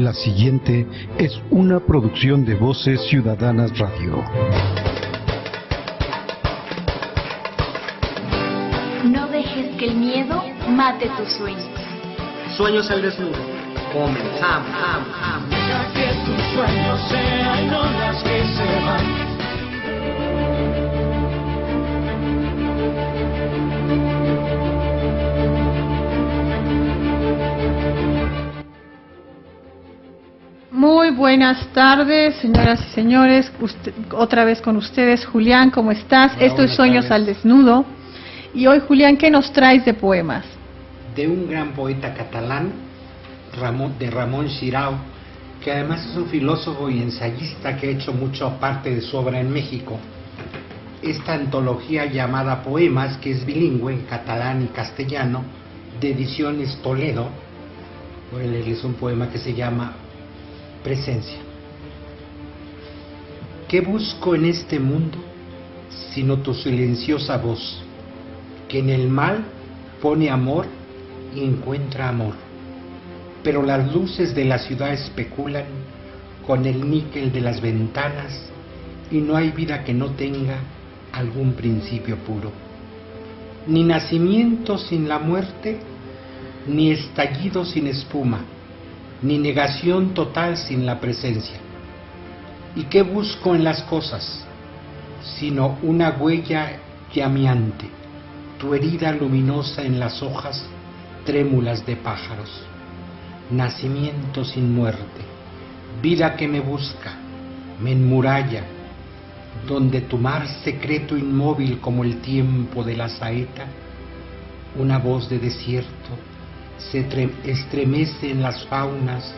La siguiente es una producción de Voces Ciudadanas Radio. No dejes que el miedo mate tus sueños. Sueños al desnudo. Comenzamos. Deja que tus sueños sean olas que se van. Muy buenas tardes, señoras y señores. Otra vez con ustedes, Julián, ¿cómo estás? Hola, Esto es Sueños al Desnudo. Y hoy, Julián, ¿qué nos traes de poemas? De un gran poeta catalán, Ramon Xirau, que además es un filósofo y ensayista que ha hecho mucho parte de su obra en México. Esta antología llamada Poemas, que es bilingüe en catalán y castellano, de Ediciones Toledo. Voy a leerles un poema que se llama Presencia. ¿Qué busco en este mundo sino tu silenciosa voz, que en el mal pone amor y encuentra amor? Pero las luces de la ciudad especulan con el níquel de las ventanas y no hay vida que no tenga algún principio puro. Ni nacimiento sin la muerte, ni estallido sin espuma, ni negación total sin la presencia. ¿Y qué busco en las cosas? Sino una huella llameante, tu herida luminosa en las hojas trémulas de pájaros. Nacimiento sin muerte, vida que me busca, me enmuralla, donde tu mar secreto inmóvil como el tiempo de la saeta, una voz de desierto, se estremece en las faunas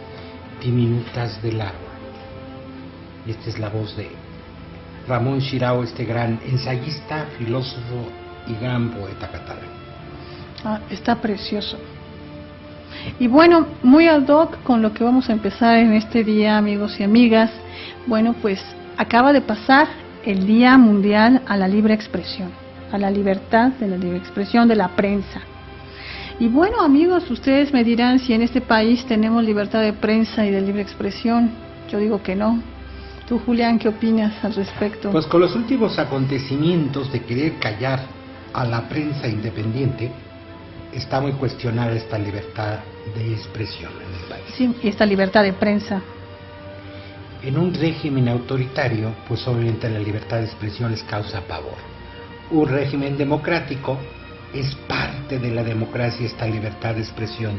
diminutas del agua. Esta es la voz de Ramon Xirau, este gran ensayista, filósofo y gran poeta catalán. Está precioso. Y bueno, muy ad hoc con lo que vamos a empezar en este día, amigos y amigas. Bueno, pues acaba de pasar el Día Mundial a la Libre Expresión, a la libertad de la libre expresión de la prensa. Y bueno, amigos, ustedes me dirán si en este país tenemos libertad de prensa y de libre expresión. Yo digo que no. Tú, Julián, ¿qué opinas al respecto? Pues con los últimos acontecimientos de querer callar a la prensa independiente, está muy cuestionada esta libertad de expresión en el país. Sí, y esta libertad de prensa. En un régimen autoritario, pues obviamente la libertad de expresión les causa pavor. Un régimen democrático, es parte de la democracia esta libertad de expresión.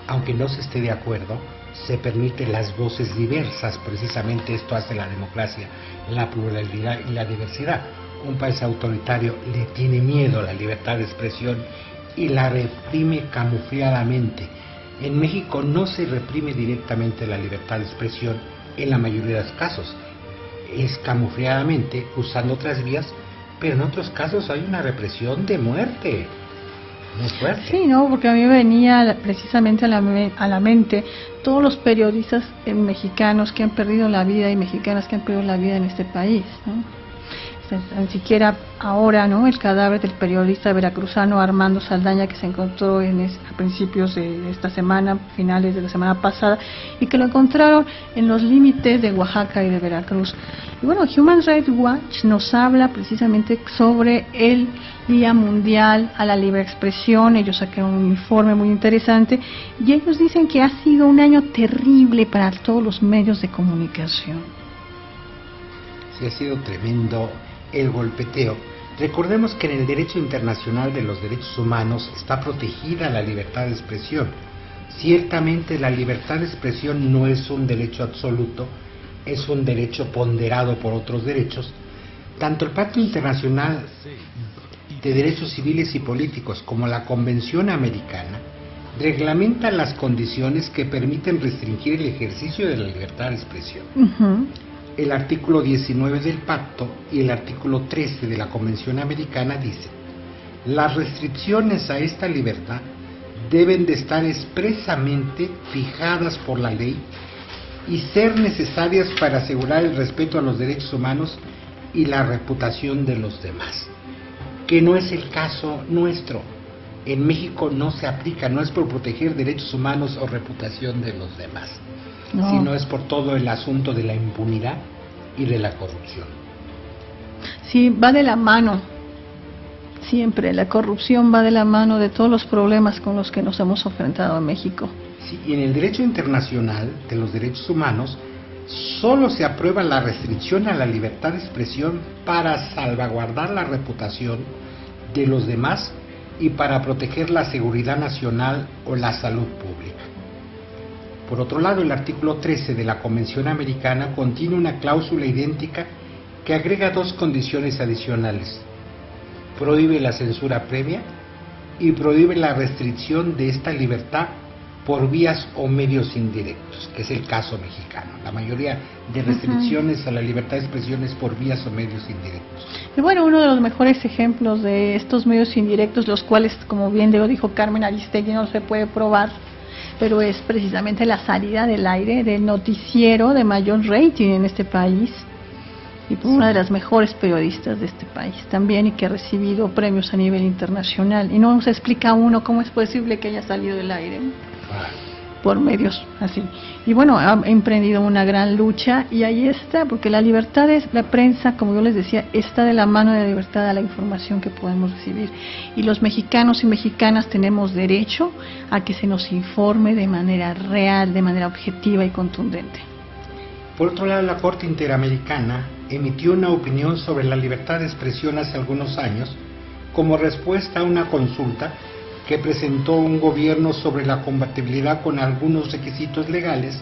Aunque no se esté de acuerdo, se permiten las voces diversas. Precisamente esto hace la democracia, la pluralidad y la diversidad. Un país autoritario le tiene miedo a la libertad de expresión y la reprime camufladamente. En México no se reprime directamente la libertad de expresión en la mayoría de los casos. Es camufladamente, usando otras vías, pero en otros casos hay una represión de muerte. Muy fuerte. Sí, no, porque a mí me venía precisamente a la mente todos los periodistas mexicanos que han perdido la vida y mexicanas que han perdido la vida en este país, ¿no? Ni siquiera ahora, ¿no? El cadáver del periodista veracruzano Armando Saldaña, que se encontró a principios de esta semana, finales de la semana pasada, y que lo encontraron en los límites de Oaxaca y de Veracruz. Y bueno, Human Rights Watch nos habla precisamente sobre el Día Mundial a la Libre Expresión. Ellos sacaron un informe muy interesante y ellos dicen que ha sido un año terrible para todos los medios de comunicación. Sí, ha sido tremendo el golpeteo. Recordemos que en el derecho internacional de los derechos humanos está protegida la libertad de expresión. Ciertamente la libertad de expresión no es un derecho absoluto, es un derecho ponderado por otros derechos. Tanto el Pacto Internacional de Derechos Civiles y Políticos como la Convención Americana reglamentan las condiciones que permiten restringir el ejercicio de la libertad de expresión. El artículo 19 del pacto y el artículo 13 de la Convención Americana dicen: las restricciones a esta libertad deben de estar expresamente fijadas por la ley y ser necesarias para asegurar el respeto a los derechos humanos y la reputación de los demás. Que no es el caso nuestro. En México no se aplica, no es por proteger derechos humanos o reputación de los demás. No. sino es por todo el asunto de la impunidad y de la corrupción. Sí, va de la mano. Siempre la corrupción va de la mano de todos los problemas con los que nos hemos enfrentado en México. Sí, y en el derecho internacional de los derechos humanos solo se aprueba la restricción a la libertad de expresión para salvaguardar la reputación de los demás y para proteger la seguridad nacional o la salud pública. Por otro lado, el artículo 13 de la Convención Americana contiene una cláusula idéntica que agrega dos condiciones adicionales. Prohíbe la censura previa y prohíbe la restricción de esta libertad por vías o medios indirectos, que es el caso mexicano. La mayoría de restricciones a la libertad de expresión es por vías o medios indirectos. Y bueno, uno de los mejores ejemplos de estos medios indirectos, los cuales, como bien dijo Carmen Aristegui, no se puede probar, pero es precisamente la salida del aire del noticiero de mayor rating en este país, y por una de las mejores periodistas de este país también, y que ha recibido premios a nivel internacional. Y no se explica uno cómo es posible que haya salido del aire por medios así. Y bueno, ha emprendido una gran lucha, y ahí está, porque la libertad de la prensa, como yo les decía, está de la mano de la libertad de la información que podemos recibir. Y los mexicanos y mexicanas tenemos derecho a que se nos informe de manera real, de manera objetiva y contundente. Por otro lado, la Corte Interamericana emitió una opinión sobre la libertad de expresión hace algunos años como respuesta a una consulta que presentó un gobierno sobre la compatibilidad con algunos requisitos legales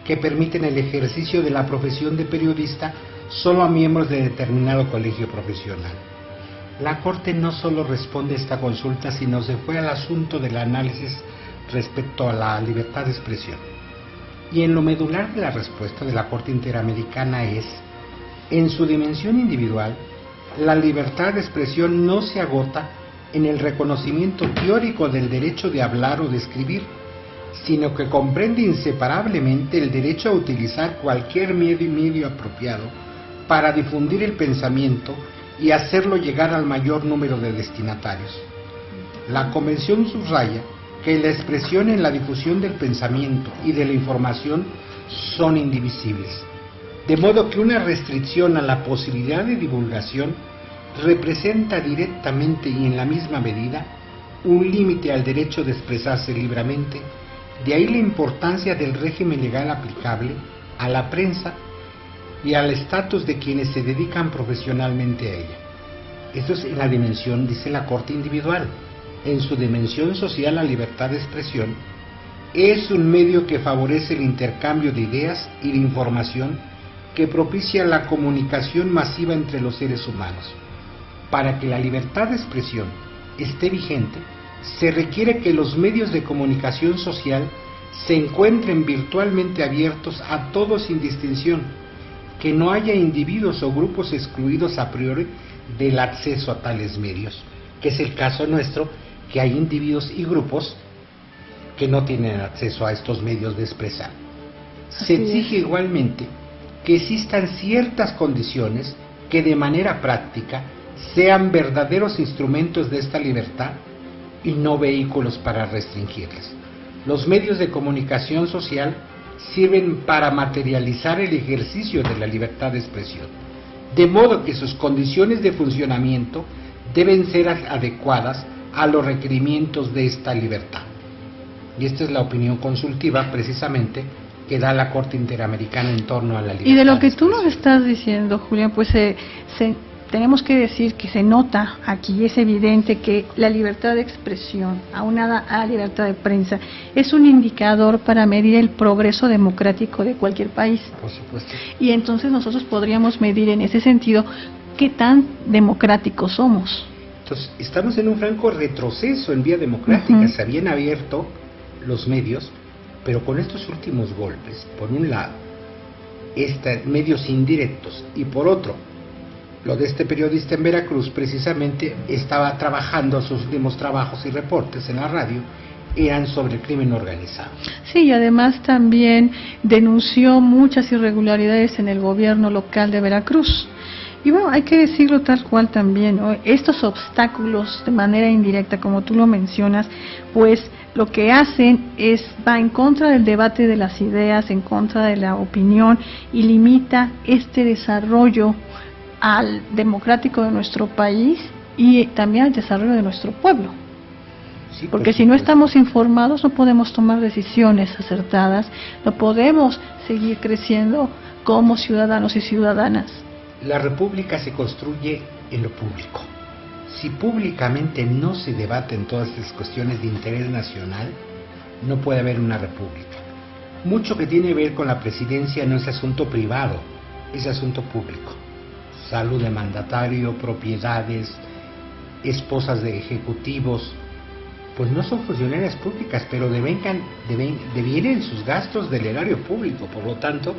que permiten el ejercicio de la profesión de periodista solo a miembros de determinado colegio profesional. La Corte no solo responde a esta consulta, sino se fue al asunto del análisis respecto a la libertad de expresión. Y en lo medular de la respuesta de la Corte Interamericana es: en su dimensión individual, la libertad de expresión no se agota en el reconocimiento teórico del derecho de hablar o de escribir, sino que comprende inseparablemente el derecho a utilizar cualquier medio apropiado para difundir el pensamiento y hacerlo llegar al mayor número de destinatarios. La Convención subraya que la expresión en la difusión del pensamiento y de la información son indivisibles, de modo que una restricción a la posibilidad de divulgación representa directamente y en la misma medida un límite al derecho de expresarse libremente. De ahí la importancia del régimen legal aplicable a la prensa y al estatus de quienes se dedican profesionalmente a ella. Esto es en la dimensión, dice la Corte, individual. En su dimensión social, la libertad de expresión es un medio que favorece el intercambio de ideas y de información, que propicia la comunicación masiva entre los seres humanos. Para que la libertad de expresión esté vigente, se requiere que los medios de comunicación social se encuentren virtualmente abiertos a todos sin distinción, que no haya individuos o grupos excluidos a priori del acceso a tales medios, que es el caso nuestro, que hay individuos y grupos que no tienen acceso a estos medios de expresar. Se exige igualmente que existan ciertas condiciones que de manera práctica sean verdaderos instrumentos de esta libertad y no vehículos para restringirlas. Los medios de comunicación social sirven para materializar el ejercicio de la libertad de expresión, de modo que sus condiciones de funcionamiento deben ser adecuadas a los requerimientos de esta libertad. Y esta es la opinión consultiva, precisamente, que da la Corte Interamericana en torno a la libertad. Y de lo que tú nos estás diciendo, Julián, pues tenemos que decir que se nota aquí, es evidente que la libertad de expresión, aunada a la libertad de prensa, es un indicador para medir el progreso democrático de cualquier país. Por supuesto. Y entonces nosotros podríamos medir en ese sentido qué tan democráticos somos. Entonces, estamos en un franco retroceso en vía democrática. Se habían abierto los medios, pero con estos últimos golpes, por un lado, medios indirectos, y por otro, lo de este periodista en Veracruz, precisamente estaba trabajando, sus últimos trabajos y reportes en la radio eran sobre el crimen organizado. Sí, y además también denunció muchas irregularidades en el gobierno local de Veracruz. Y bueno, hay que decirlo tal cual también, ¿no? Estos obstáculos de manera indirecta, como tú lo mencionas, pues lo que hacen va en contra del debate de las ideas, en contra de la opinión y limita este desarrollo al democrático de nuestro país y también al desarrollo de nuestro pueblo. Sí, porque si no estamos informados no podemos tomar decisiones acertadas, no podemos seguir creciendo como ciudadanos y ciudadanas. La república se construye en lo público. Si públicamente no se debaten todas estas cuestiones de interés nacional, no puede haber una república. Mucho que tiene que ver con la presidencia no es asunto privado, es asunto público. Salud de mandatario, propiedades, esposas de ejecutivos, pues no son funcionarias públicas, pero devienen sus gastos del erario público, por lo tanto,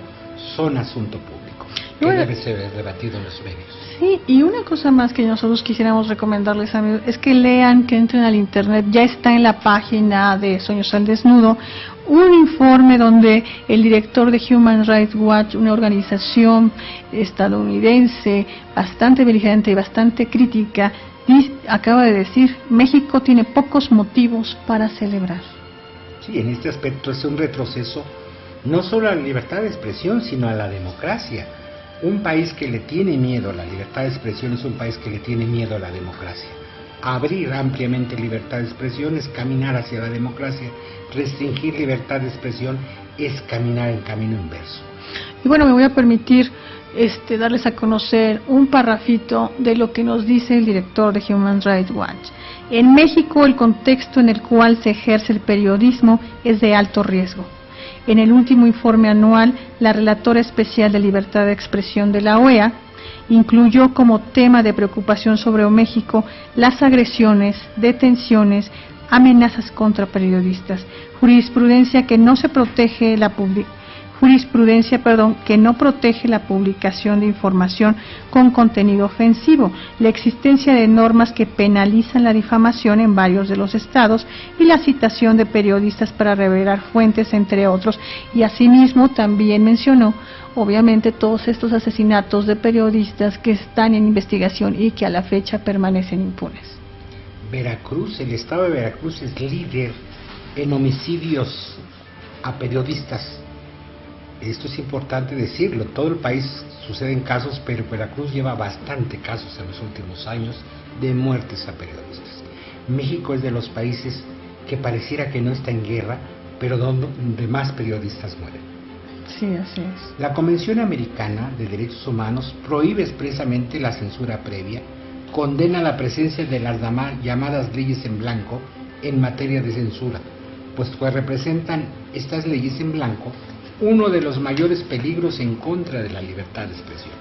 son asunto público, que debe ser debatido en los medios. Sí, y una cosa más que nosotros quisiéramos recomendarles, amigos, es que lean, que entren al internet, ya está en la página de Sueños al Desnudo, un informe donde el director de Human Rights Watch, una organización estadounidense bastante beligerante y bastante crítica, acaba de decir: México tiene pocos motivos para celebrar. Sí, en este aspecto es un retroceso no solo a la libertad de expresión, sino a la democracia. Un país que le tiene miedo a la libertad de expresión es un país que le tiene miedo a la democracia. Abrir ampliamente libertad de expresión es caminar hacia la democracia. Restringir libertad de expresión es caminar en camino inverso. Y bueno, me voy a permitir darles a conocer un parrafito de lo que nos dice el director de Human Rights Watch. En México, el contexto en el cual se ejerce el periodismo es de alto riesgo. En el último informe anual, la relatora especial de libertad de expresión de la OEA incluyó como tema de preocupación sobre México las agresiones, detenciones, amenazas contra periodistas, jurisprudencia que no protege la publicación de información con contenido ofensivo, la existencia de normas que penalizan la difamación en varios de los estados y la citación de periodistas para revelar fuentes, entre otros. Y asimismo también mencionó, obviamente, todos estos asesinatos de periodistas que están en investigación y que a la fecha permanecen impunes. Veracruz, el estado de Veracruz es líder en homicidios a periodistas. Esto es importante decirlo, todo el país suceden casos, pero Veracruz lleva bastante casos en los últimos años de muertes a periodistas. México es de los países que pareciera que no está en guerra, pero donde más periodistas mueren. Sí, así es. La Convención Americana de Derechos Humanos prohíbe expresamente la censura previa, condena la presencia de las llamadas leyes en blanco en materia de censura, pues representan estas leyes en blanco uno de los mayores peligros en contra de la libertad de expresión.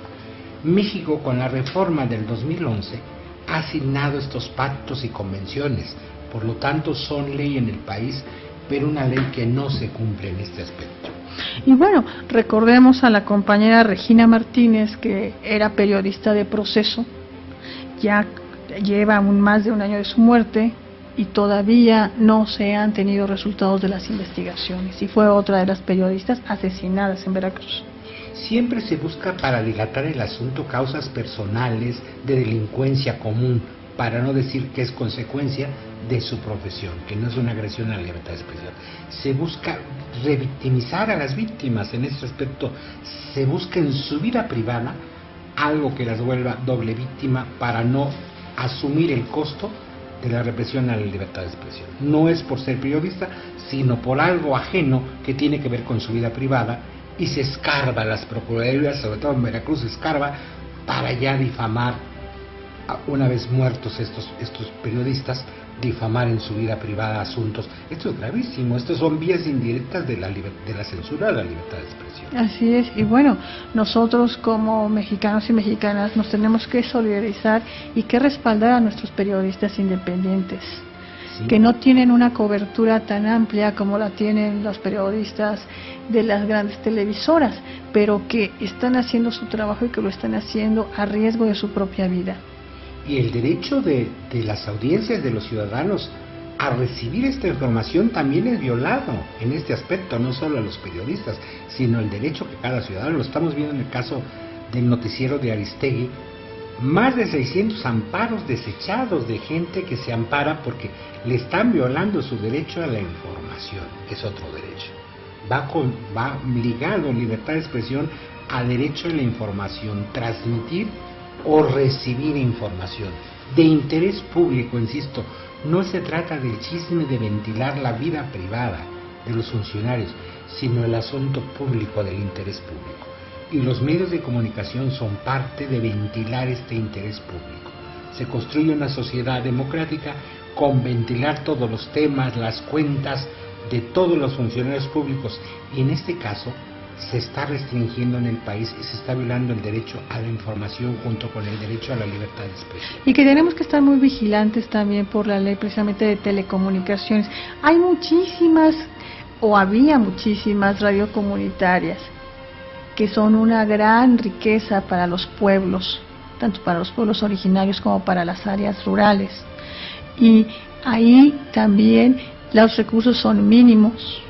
México, con la reforma del 2011, ha asignado estos pactos y convenciones, por lo tanto son ley en el país, pero una ley que no se cumple en este aspecto. Y bueno, recordemos a la compañera Regina Martínez, que era periodista de Proceso, ya lleva más de un año de su muerte, y todavía no se han tenido resultados de las investigaciones, y fue otra de las periodistas asesinadas en Veracruz. Siempre se busca, para dilatar el asunto, causas personales de delincuencia común, para no decir que es consecuencia de su profesión, que no es una agresión a la libertad de expresión. Se busca revictimizar a las víctimas. En este aspecto se busca en su vida privada algo que las vuelva doble víctima para no asumir el costo de la represión a la libertad de expresión. No es por ser periodista, sino por algo ajeno que tiene que ver con su vida privada, y se escarba, las procuradurías, sobre todo en Veracruz, se escarba para ya difamar, una vez muertos estos periodistas, difamar en su vida privada asuntos. Esto es gravísimo, estos son vías indirectas de la censura a la libertad de expresión. Así es, y bueno, nosotros como mexicanos y mexicanas nos tenemos que solidarizar y que respaldar a nuestros periodistas independientes, sí, que no tienen una cobertura tan amplia como la tienen los periodistas de las grandes televisoras, pero que están haciendo su trabajo y que lo están haciendo a riesgo de su propia vida. Y el derecho de las audiencias, de los ciudadanos, a recibir esta información también es violado en este aspecto, no solo a los periodistas, sino el derecho que cada ciudadano. Lo estamos viendo en el caso del noticiero de Aristegui, más de 600 amparos desechados de gente que se ampara porque le están violando su derecho a la información, es otro derecho. Va ligado en libertad de expresión a derecho a la información, transmitir o recibir información de interés público, insisto. No se trata del chisme de ventilar la vida privada de los funcionarios, sino el asunto público del interés público. Y los medios de comunicación son parte de ventilar este interés público. Se construye una sociedad democrática con ventilar todos los temas, las cuentas de todos los funcionarios públicos, y en este caso se está restringiendo en el país y se está violando el derecho a la información junto con el derecho a la libertad de expresión. Y que tenemos que estar muy vigilantes también por la ley precisamente de telecomunicaciones. Hay muchísimas, o había muchísimas radiocomunitarias que son una gran riqueza para los pueblos, tanto para los pueblos originarios como para las áreas rurales. Y ahí también los recursos son mínimos,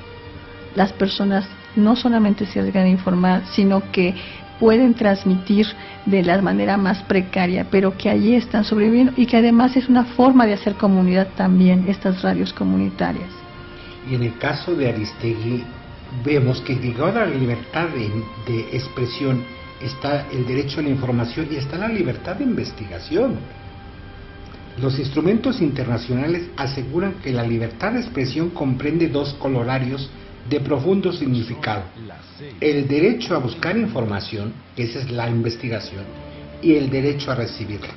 las personas no solamente se arriesgan a informar, sino que pueden transmitir de la manera más precaria, pero que allí están sobreviviendo y que además es una forma de hacer comunidad también, estas radios comunitarias. Y en el caso de Aristegui, vemos que ligado a la libertad de expresión está el derecho a la información y está la libertad de investigación. Los instrumentos internacionales aseguran que la libertad de expresión comprende dos corolarios de profundo significado: el derecho a buscar información, que esa es la investigación, y el derecho a recibirla,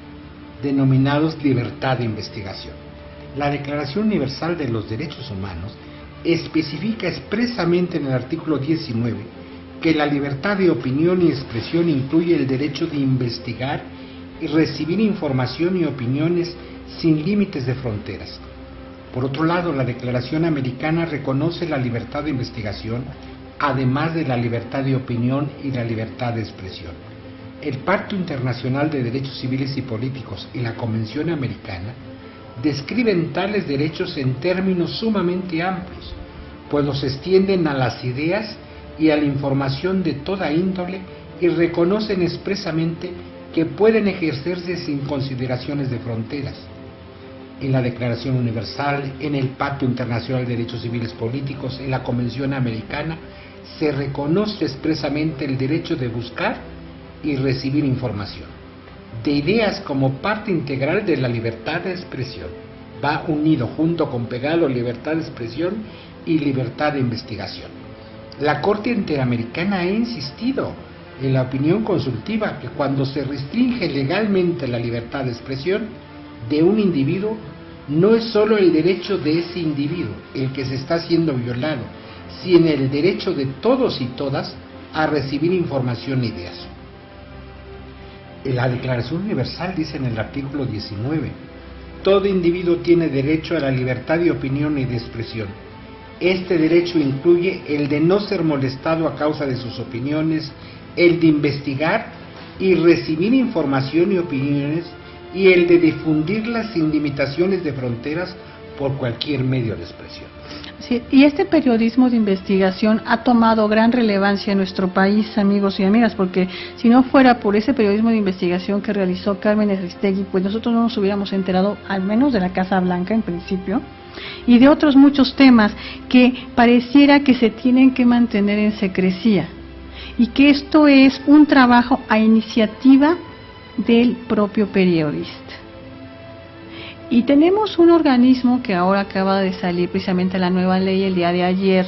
denominados libertad de investigación. La Declaración Universal de los Derechos Humanos especifica expresamente en el artículo 19 que la libertad de opinión y expresión incluye el derecho de investigar y recibir información y opiniones sin límites de fronteras. Por otro lado, la Declaración Americana reconoce la libertad de investigación, además de la libertad de opinión y la libertad de expresión. El Pacto Internacional de Derechos Civiles y Políticos y la Convención Americana describen tales derechos en términos sumamente amplios, pues los extienden a las ideas y a la información de toda índole y reconocen expresamente que pueden ejercerse sin consideraciones de fronteras. En la Declaración Universal, en el Pacto Internacional de Derechos Civiles Políticos, en la Convención Americana, se reconoce expresamente el derecho de buscar y recibir información de ideas como parte integral de la libertad de expresión. Va unido junto con pegado libertad de expresión y libertad de investigación. La Corte Interamericana ha insistido en la opinión consultiva que cuando se restringe legalmente la libertad de expresión de un individuo, no es solo el derecho de ese individuo el que se está siendo violado, sino el derecho de todos y todas a recibir información e ideas. La Declaración Universal dice en el artículo 19: todo individuo tiene derecho a la libertad de opinión y de expresión. Este derecho incluye el de no ser molestado a causa de sus opiniones, el de investigar y recibir información y opiniones, y el de difundirlas sin limitaciones de fronteras por cualquier medio de expresión. Sí, y este periodismo de investigación ha tomado gran relevancia en nuestro país, amigos y amigas, porque si no fuera por ese periodismo de investigación que realizó Carmen Aristegui, pues nosotros no nos hubiéramos enterado, al menos de la Casa Blanca en principio, y de otros muchos temas que pareciera que se tienen que mantener en secrecía, y que esto es un trabajo a iniciativa del propio periodista. Y tenemos un organismo que ahora acaba de salir precisamente la nueva ley el día de ayer,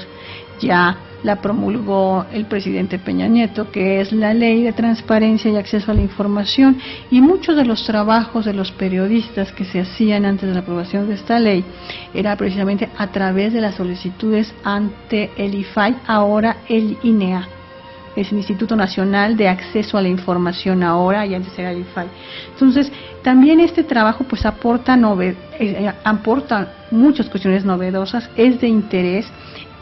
ya la promulgó el presidente Peña Nieto, que es la Ley de Transparencia y Acceso a la Información, y muchos de los trabajos de los periodistas que se hacían antes de la aprobación de esta ley era precisamente a través de las solicitudes ante el IFAI, ahora el INEA. Es el Instituto Nacional de Acceso a la Información ahora, y antes era el IFAI. Entonces, también este trabajo pues aporta muchas cuestiones novedosas, es de interés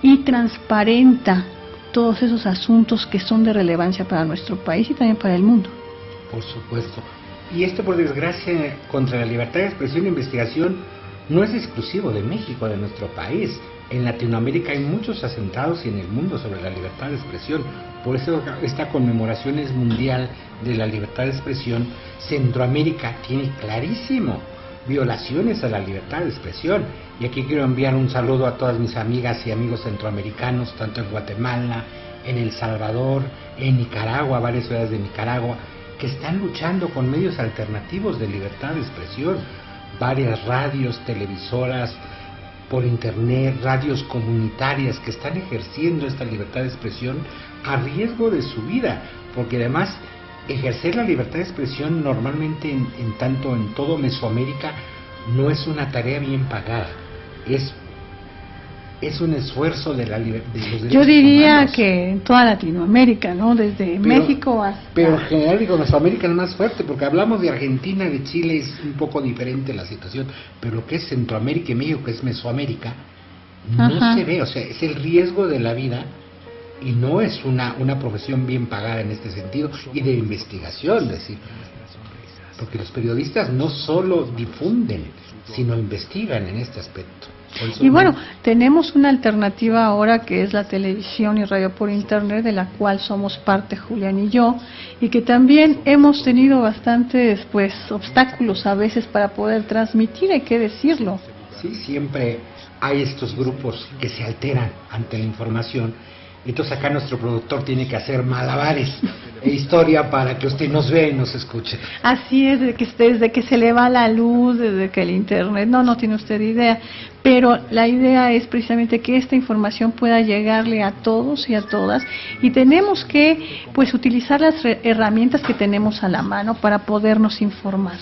y transparenta todos esos asuntos que son de relevancia para nuestro país y también para el mundo. Por supuesto. Y esto, por desgracia, contra la libertad de expresión e investigación no es exclusivo de México, de nuestro país. En Latinoamérica hay muchos asentados y en el mundo sobre la libertad de expresión. Por eso esta conmemoración es mundial de la libertad de expresión. Centroamérica tiene clarísimo violaciones a la libertad de expresión. Y aquí quiero enviar un saludo a todas mis amigas y amigos centroamericanos, tanto en Guatemala, en El Salvador, en Nicaragua, varias ciudades de Nicaragua, que están luchando con medios alternativos de libertad de expresión. Varias radios, televisoras, por internet, radios comunitarias que están ejerciendo esta libertad de expresión a riesgo de su vida, porque además ejercer la libertad de expresión normalmente en todo Mesoamérica no es una tarea bien pagada, es un esfuerzo de los derechos Yo diría humanos. que en toda Latinoamérica, ¿no? Desde México hasta... Pero en general digo, Mesoamérica es más fuerte, porque hablamos de Argentina, de Chile, es un poco diferente la situación, pero lo que es Centroamérica y México, que es Mesoamérica, no Ajá. se ve, o sea, es el riesgo de la vida y no es una profesión bien pagada en este sentido, y de investigación, es decir, porque los periodistas no solo difunden, sino investigan en este aspecto. Y bueno, tenemos una alternativa ahora que es la televisión y radio por internet, de la cual somos parte Julián y yo, y que también hemos tenido bastantes obstáculos a veces para poder transmitir, hay que decirlo. Sí, siempre hay estos grupos que se alteran ante la información. Entonces acá nuestro productor tiene que hacer malabares e historia para que usted nos vea y nos escuche. Así es, desde que se le va la luz, desde que el internet, no tiene usted idea, pero la idea es precisamente que esta información pueda llegarle a todos y a todas, y tenemos que utilizar las herramientas que tenemos a la mano para podernos informar.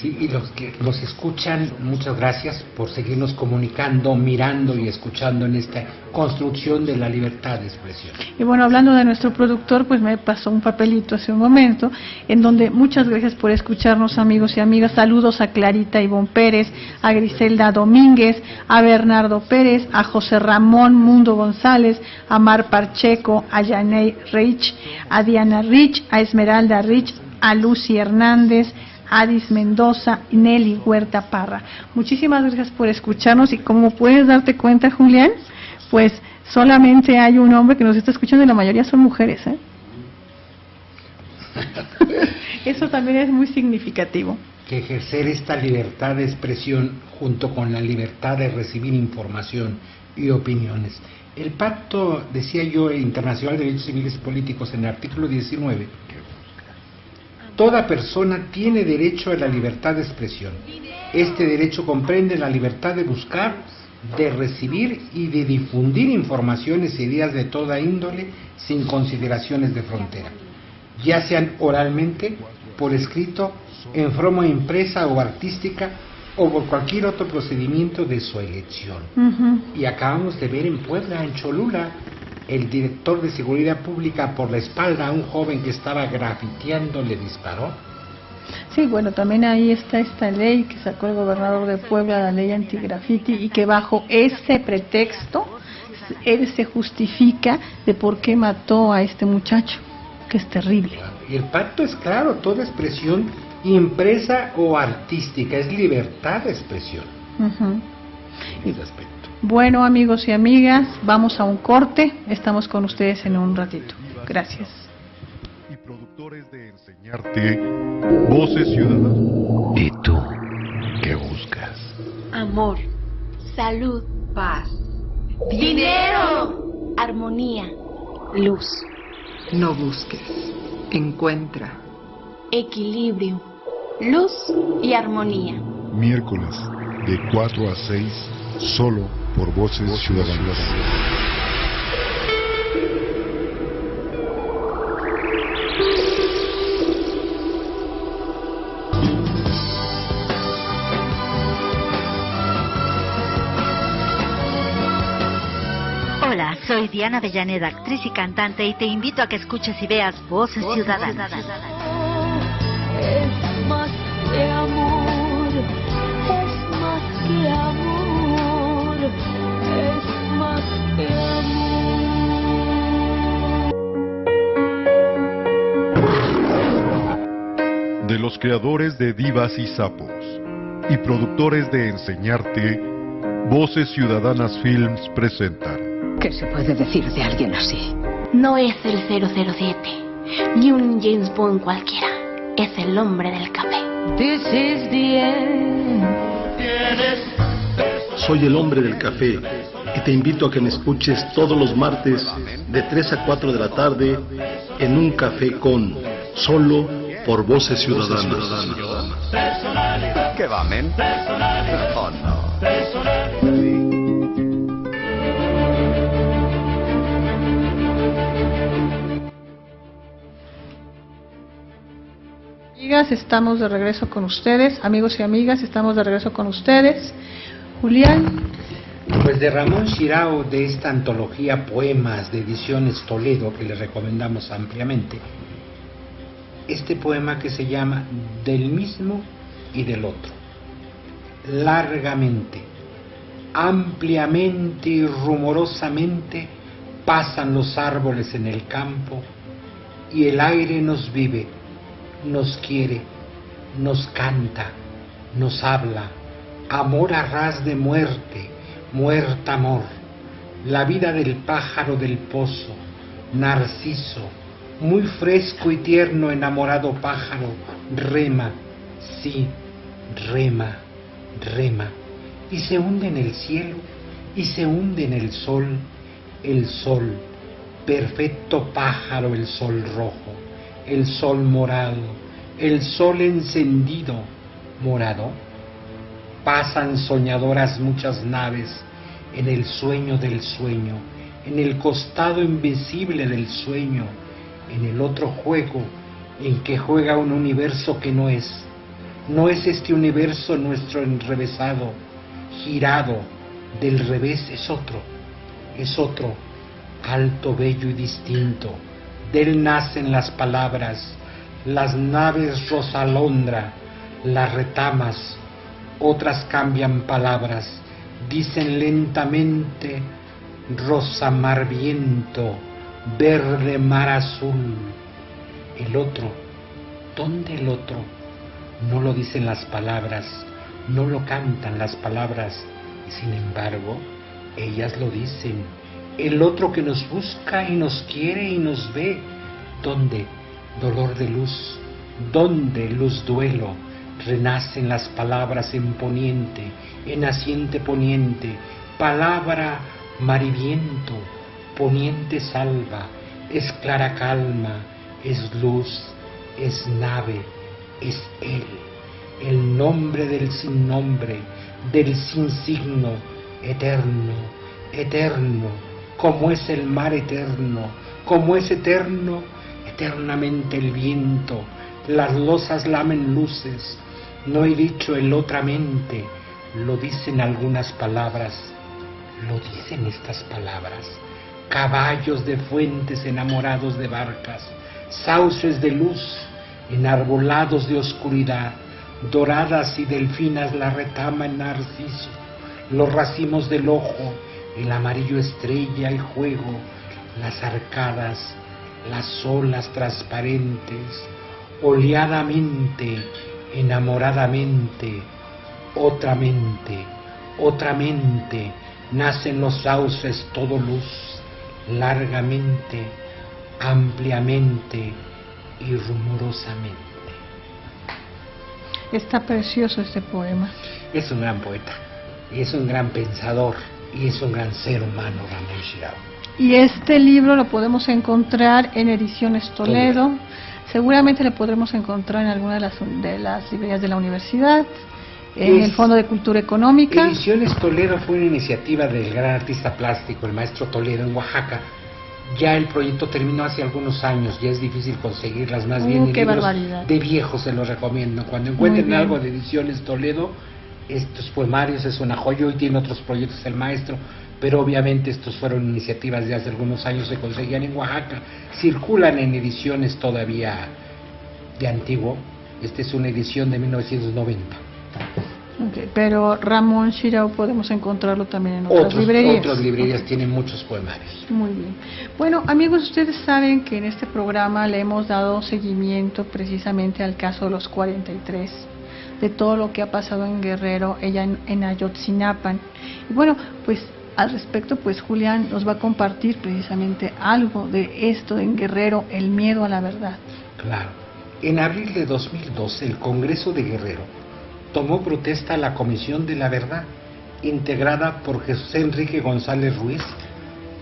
Sí, y los que nos escuchan, muchas gracias por seguirnos comunicando, mirando y escuchando en esta construcción de la libertad de expresión. Y bueno, hablando de nuestro productor, me pasó un papelito hace un momento, en donde muchas gracias por escucharnos, amigos y amigas. Saludos a Clarita Ivonne Pérez, a Griselda Domínguez, a Bernardo Pérez, a José Ramón Mundo González, a Mar Pacheco, a Yaney Rich, a Diana Rich, a Esmeralda Rich, a Lucy Hernández, Adis Mendoza y Nelly Huerta Parra. Muchísimas gracias por escucharnos, y como puedes darte cuenta, Julián, solamente hay un hombre que nos está escuchando y la mayoría son mujeres, ¿eh? Eso también es muy significativo. Que ejercer esta libertad de expresión junto con la libertad de recibir información y opiniones. El Pacto, decía yo, Internacional de Derechos Civiles y Políticos, en el artículo 19, toda persona tiene derecho a la libertad de expresión. Este derecho comprende la libertad de buscar, de recibir y de difundir informaciones e ideas de toda índole sin consideraciones de frontera, ya sean oralmente, por escrito, en forma impresa o artística, o por cualquier otro procedimiento de su elección. Y acabamos de ver en Puebla, en Cholula, el director de seguridad pública, por la espalda a un joven que estaba grafiteando, le disparó. Sí, bueno, también ahí está esta ley que sacó el gobernador de Puebla, la ley antigrafiti, y que bajo ese pretexto él se justifica de por qué mató a este muchacho, que es terrible. Y el pacto es claro, toda expresión impresa o artística es libertad de expresión. En ese aspecto. Bueno, amigos y amigas, vamos a un corte. Estamos con ustedes en un ratito. Gracias. Y productores de enseñarte voces ciudadanas. ¿Y tú qué buscas? Amor, salud, paz, dinero, armonía, luz, No busques, encuentra. equilibrio, luz y armonía. Miércoles de 4 a 6, solo por Voces Ciudadanas. Hola, soy Diana Avellaneda, actriz y cantante, y te invito a que escuches y veas Voces Ciudadanas. Es más que amor, es más que amor, es más que amor. De los creadores de Divas y Sapos y productores de enseñarte Voces Ciudadanas Films presenta. ¿Qué se puede decir de alguien así? No es el 007, ni un James Bond cualquiera. Es el hombre del café. This is the end. Soy el hombre del café y te invito a que me escuches todos los martes de 3 a 4 de la tarde en Un Café Con, solo por Voces Ciudadanas. ¿Qué va, men? Oh, no. Amigas, estamos de regreso con ustedes. Amigos y amigas, estamos de regreso con ustedes. Julián. Pues de Ramón Shirao, de esta antología Poemas de Ediciones Toledo, que les recomendamos ampliamente, este poema que se llama Del mismo y del otro. Largamente, ampliamente y rumorosamente pasan los árboles en el campo y el aire nos vive, nos quiere, nos canta, nos habla, amor a ras de muerte, muerta amor, la vida del pájaro del pozo, Narciso, muy fresco y tierno enamorado pájaro, rema, sí, rema, rema, y se hunde en el cielo, y se hunde en el sol, perfecto pájaro, el sol rojo, el sol morado, el sol encendido, morado. Pasan soñadoras muchas naves en el sueño del sueño, en el costado invisible del sueño, en el otro juego en que juega un universo que no es. No es este universo nuestro enrevesado, girado, del revés es otro, alto, bello y distinto. De él nacen las palabras, las naves rosalondra, las retamas, otras cambian palabras, dicen lentamente rosa mar viento, verde mar azul. El otro, ¿dónde el otro? No lo dicen las palabras, no lo cantan las palabras, y sin embargo, ellas lo dicen. El otro que nos busca y nos quiere y nos ve. ¿Dónde? Dolor de luz. ¿Dónde luz duelo? Renacen las palabras en poniente, en naciente poniente. Palabra mar y viento, poniente salva, es clara calma, es luz, es nave, es él, el nombre del sin nombre, del sin signo, eterno, eterno, como es el mar eterno, como es eterno, eternamente el viento, las losas lamen luces. No he dicho el otramente, lo dicen algunas palabras, lo dicen estas palabras. Caballos de fuentes enamorados de barcas, sauces de luz, enarbolados de oscuridad, doradas y delfinas la retama en narciso, los racimos del ojo, el amarillo estrella, el juego, las arcadas, las olas transparentes, oleadamente, enamoradamente, otra mente, nacen los sauces todo luz, largamente, ampliamente y rumorosamente. Está precioso este poema. Es un gran poeta, y es un gran pensador, y es un gran ser humano, Ramón Shirao. Y este libro lo podemos encontrar en Ediciones Toledo. Seguramente lo podremos encontrar en alguna de las librerías de la universidad, en el Fondo de Cultura Económica. Ediciones Toledo fue una iniciativa del gran artista plástico, el maestro Toledo, en Oaxaca. Ya el proyecto terminó hace algunos años, ya es difícil conseguirlas, más bien qué libros barbaridad. De viejos se los recomiendo. Cuando encuentren algo de Ediciones Toledo, estos poemarios es una joya. Hoy tiene otros proyectos el maestro, pero obviamente estos fueron iniciativas de hace algunos años, se conseguían en Oaxaca, circulan en ediciones todavía de antiguo. Esta es una edición de 1990. Okay, pero Ramón Shirao podemos encontrarlo también en otras librerías. Otras librerías tienen muchos poemarios. Muy bien. Bueno, amigos, ustedes saben que en este programa le hemos dado seguimiento precisamente al caso de los 43 de todo lo que ha pasado en Guerrero, ella en Ayotzinapa. Y bueno, pues al respecto, pues Julián nos va a compartir precisamente algo de esto en Guerrero, el miedo a la verdad. Claro. En abril de 2012, el Congreso de Guerrero tomó protesta a la Comisión de la Verdad, integrada por Jesús Enrique González Ruiz,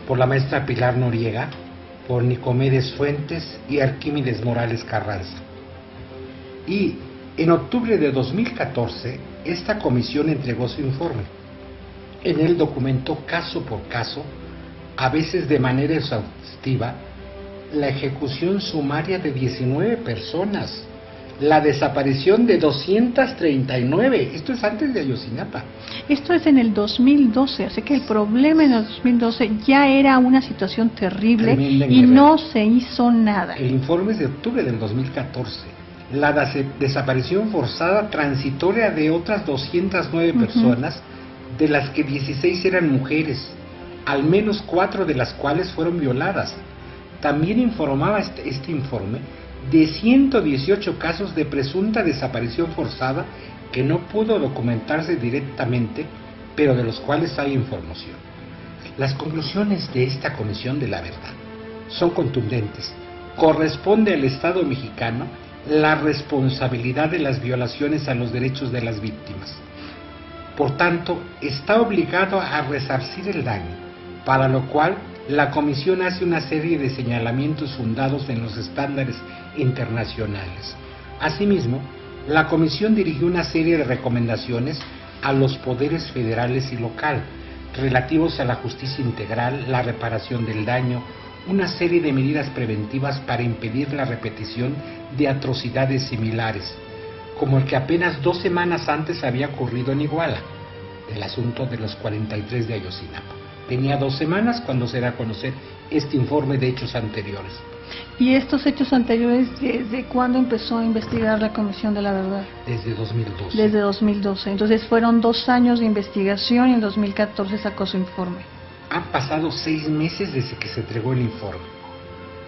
por la maestra Pilar Noriega, por Nicomedes Fuentes y Arquímedes Morales Carranza. Y en octubre de 2014, esta comisión entregó su informe. En él documentó caso por caso, a veces de manera exhaustiva, la ejecución sumaria de 19 personas, la desaparición de 239, esto es antes de Ayotzinapa. Esto es en el 2012, así que el problema en el 2012 ya era una situación terrible y no se hizo nada. El informe es de octubre del 2014. La desaparición forzada transitoria de otras 209 personas, de las que 16 eran mujeres, al menos 4 de las cuales fueron violadas. También informaba este informe de 118 casos de presunta desaparición forzada que no pudo documentarse directamente, pero de los cuales hay información. Las conclusiones de esta Comisión de la Verdad son contundentes. Corresponde al Estado mexicano la responsabilidad de las violaciones a los derechos de las víctimas. Por tanto, está obligado a resarcir el daño, para lo cual la Comisión hace una serie de señalamientos fundados en los estándares internacionales. Asimismo, la Comisión dirigió una serie de recomendaciones a los poderes federales y local, relativos a la justicia integral, la reparación del daño, una serie de medidas preventivas para impedir la repetición de atrocidades similares, como el que apenas 2 semanas antes había ocurrido en Iguala, el asunto de los 43 de Ayotzinapa. Tenía 2 semanas cuando se da a conocer este informe de hechos anteriores. ¿Y estos hechos anteriores, desde cuándo empezó a investigar la Comisión de la Verdad? Desde 2012. Desde 2012. Entonces fueron 2 años de investigación y en 2014 sacó su informe. Han pasado 6 meses desde que se entregó el informe.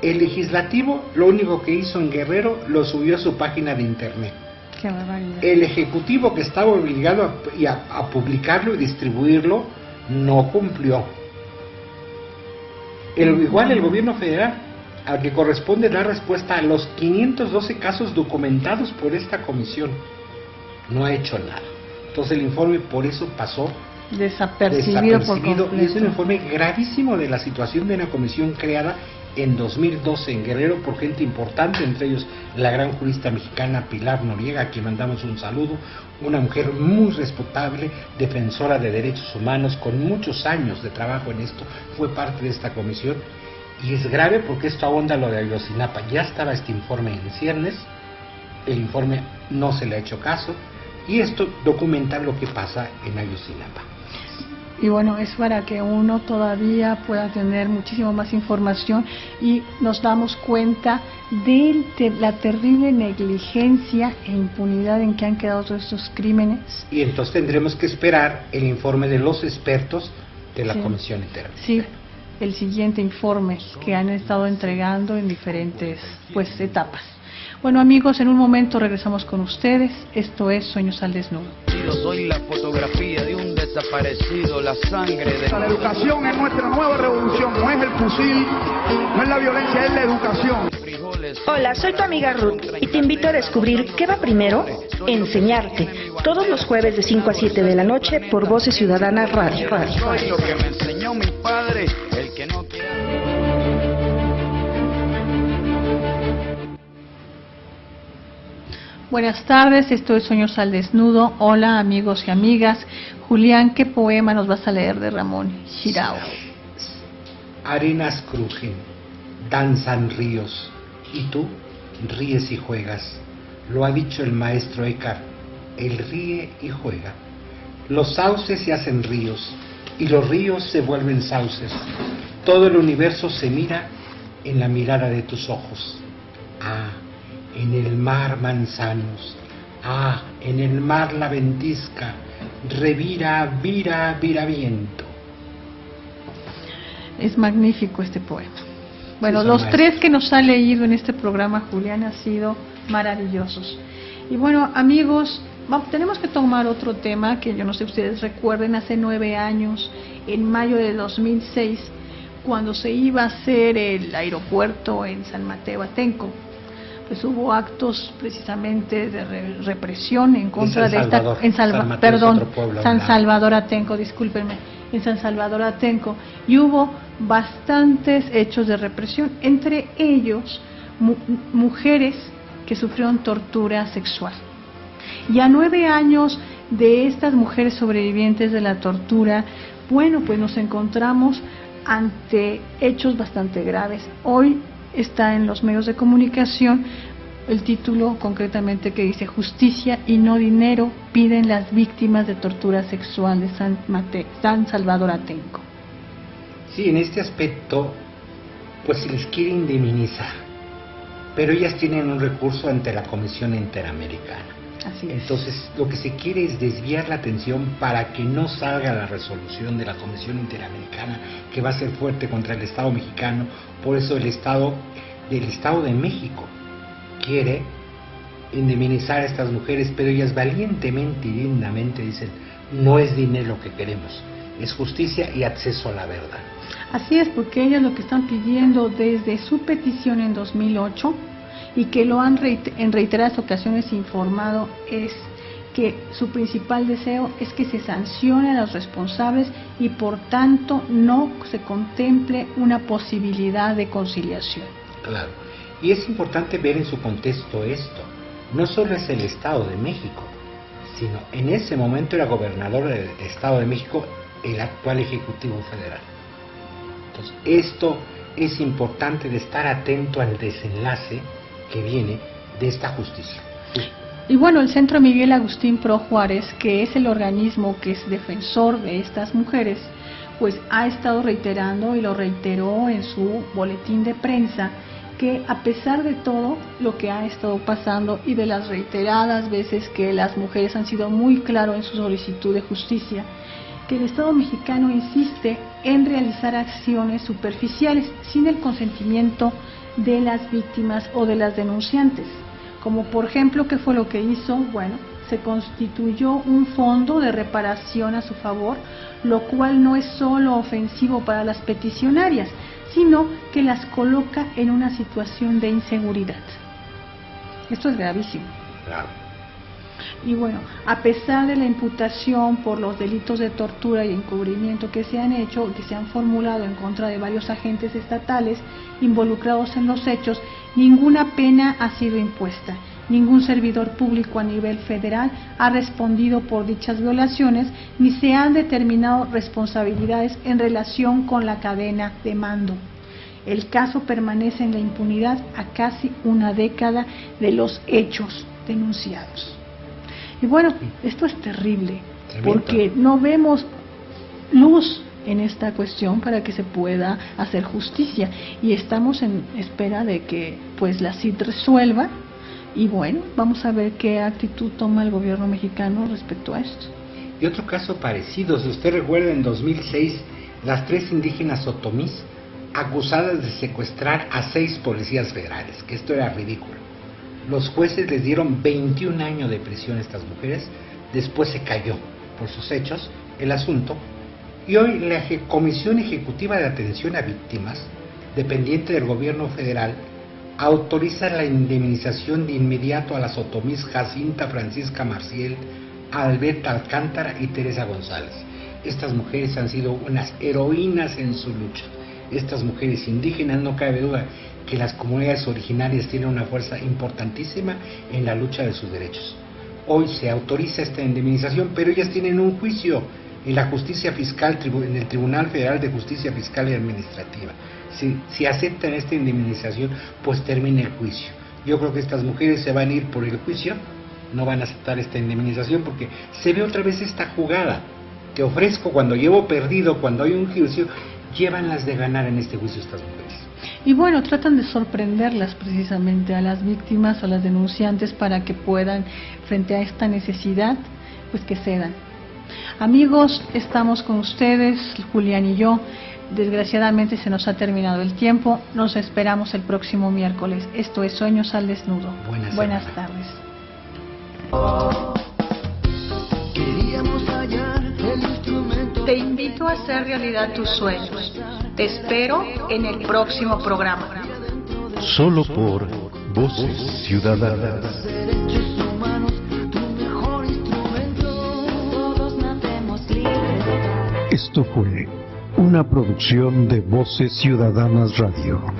El legislativo lo único que hizo en Guerrero lo subió a su página de internet. Qué barbaridad. El ejecutivo, que estaba obligado a publicarlo y distribuirlo, no cumplió. Igual el gobierno federal, al que corresponde dar respuesta a los 512 casos documentados por esta comisión, no ha hecho nada. Entonces el informe por eso pasó desapercibido por completo. Y es un informe gravísimo de la situación de una comisión creada en 2012 en Guerrero por gente importante, entre ellos la gran jurista mexicana Pilar Noriega, a quien mandamos un saludo, una mujer muy respetable, defensora de derechos humanos, con muchos años de trabajo en esto, fue parte de esta comisión. Y es grave porque esto ahonda lo de Ayotzinapa. Ya estaba este informe en ciernes, el informe no se le ha hecho caso, y esto documenta lo que pasa en Ayotzinapa. Y bueno, es para que uno todavía pueda tener muchísimo más información y nos damos cuenta de la terrible negligencia e impunidad en que han quedado todos estos crímenes. Y entonces tendremos que esperar el informe de los expertos de la Comisión Interamericana. Sí, el siguiente informe que han estado entregando en diferentes etapas. Bueno, amigos, en un momento regresamos con ustedes. Esto es Sueños al Desnudo. Soy la fotografía de un desaparecido, la sangre de... La educación es nuestra nueva revolución, no es el fusil, no es la violencia, es la educación. Hola, soy tu amiga Ruth y te invito a descubrir qué va primero, enseñarte. Todos los jueves de 5 a 7 de la noche por Voces Ciudadanas Radio. Soy lo que me enseñó mi padre, el que no quiere... Buenas tardes, esto es Sueños al Desnudo. Hola amigos y amigas. Julián, ¿qué poema nos vas a leer de Ramón Shirao? Arenas crujen, danzan ríos, y tú ríes y juegas. Lo ha dicho el maestro Eckhart, él ríe y juega. Los sauces se hacen ríos, y los ríos se vuelven sauces. Todo el universo se mira en la mirada de tus ojos. Ah, en el mar manzanos, ah, en el mar la ventisca, revira, vira, vira viento. Es magnífico este poema. Bueno, los 3 que nos ha leído en este programa Julián han sido maravillosos. Y bueno, amigos, tenemos que tomar otro tema que yo no sé si ustedes recuerden, hace 9 años, en mayo de 2006, cuando se iba a hacer el aeropuerto en San Mateo Atenco, pues hubo actos precisamente de represión en contra de esta, San Salvador Atenco, discúlpenme, en San Salvador Atenco, y hubo bastantes hechos de represión, entre ellos mujeres que sufrieron tortura sexual. Y a 9 años de estas mujeres sobrevivientes de la tortura, bueno, pues nos encontramos ante hechos bastante graves. Hoy está en los medios de comunicación el título concretamente que dice: justicia y no dinero piden las víctimas de tortura sexual de San Salvador Atenco. Sí, en este aspecto pues se les quiere indemnizar, pero ellas tienen un recurso ante la Comisión Interamericana. Así es. Entonces lo que se quiere es desviar la atención para que no salga la resolución de la Comisión Interamericana, que va a ser fuerte contra el Estado mexicano. Por eso el Estado de México quiere indemnizar a estas mujeres, pero ellas valientemente y dignamente dicen: no es dinero lo que queremos, es justicia y acceso a la verdad. Así es, porque ellas lo que están pidiendo desde su petición en 2008, y que lo han en reiteradas ocasiones informado, es que su principal deseo es que se sancione a los responsables y por tanto no se contemple una posibilidad de conciliación. Claro, y es importante ver en su contexto esto. No solo es el Estado de México, sino en ese momento era gobernador del Estado de México el actual Ejecutivo Federal. Entonces, esto es importante de estar atento al desenlace que viene de esta justicia. Y bueno, el Centro Miguel Agustín Pro Juárez, que es el organismo que es defensor de estas mujeres, pues ha estado reiterando, y lo reiteró en su boletín de prensa, que a pesar de todo lo que ha estado pasando y de las reiteradas veces que las mujeres han sido muy claros en su solicitud de justicia, que el Estado mexicano insiste en realizar acciones superficiales sin el consentimiento de las víctimas o de las denunciantes. Como por ejemplo, ¿qué fue lo que hizo? Bueno, se constituyó un fondo de reparación a su favor, lo cual no es solo ofensivo para las peticionarias, sino que las coloca en una situación de inseguridad. Esto es gravísimo. Claro. Y bueno, a pesar de la imputación por los delitos de tortura y encubrimiento que se han hecho, que se han formulado en contra de varios agentes estatales involucrados en los hechos, ninguna pena ha sido impuesta. Ningún servidor público a nivel federal ha respondido por dichas violaciones, ni se han determinado responsabilidades en relación con la cadena de mando. El caso permanece en la impunidad a casi una década de los hechos denunciados. Y bueno, esto es terrible, porque no vemos luz en esta cuestión para que se pueda hacer justicia, y estamos en espera de que pues la CID resuelva, y bueno, vamos a ver qué actitud toma el gobierno mexicano respecto a esto. Y otro caso parecido, si usted recuerda, en 2006, las 3 indígenas otomís acusadas de secuestrar a 6 policías federales, que esto era ridículo. Los jueces les dieron 21 años de prisión a estas mujeres, después se cayó por sus hechos el asunto, y hoy la Comisión Ejecutiva de Atención a Víctimas, dependiente del gobierno federal, autoriza la indemnización de inmediato a las otomís Jacinta Francisca Marciel, Alberta Alcántara y Teresa González. Estas mujeres han sido unas heroínas en su lucha. Estas mujeres indígenas, no cabe duda que las comunidades originarias tienen una fuerza importantísima en la lucha de sus derechos. Hoy se autoriza esta indemnización, pero ellas tienen un juicio en la justicia fiscal, en el Tribunal Federal de Justicia Fiscal y Administrativa. Si aceptan esta indemnización, pues termina el juicio. Yo creo que estas mujeres se van a ir por el juicio, no van a aceptar esta indemnización, porque se ve otra vez esta jugada. Te ofrezco cuando llevo perdido, cuando hay un juicio, llevan las de ganar en este juicio estas mujeres. Y bueno, tratan de sorprenderlas precisamente a las víctimas, a las denunciantes, para que puedan, frente a esta necesidad, pues que cedan. Amigos, estamos con ustedes, Julián y yo. Desgraciadamente se nos ha terminado el tiempo. Nos esperamos el próximo miércoles. Esto es Sueños al Desnudo. Buenas tardes. Te invito a hacer realidad tus sueños. Te espero en el próximo programa. Solo por Voces Ciudadanas. Esto fue una producción de Voces Ciudadanas Radio.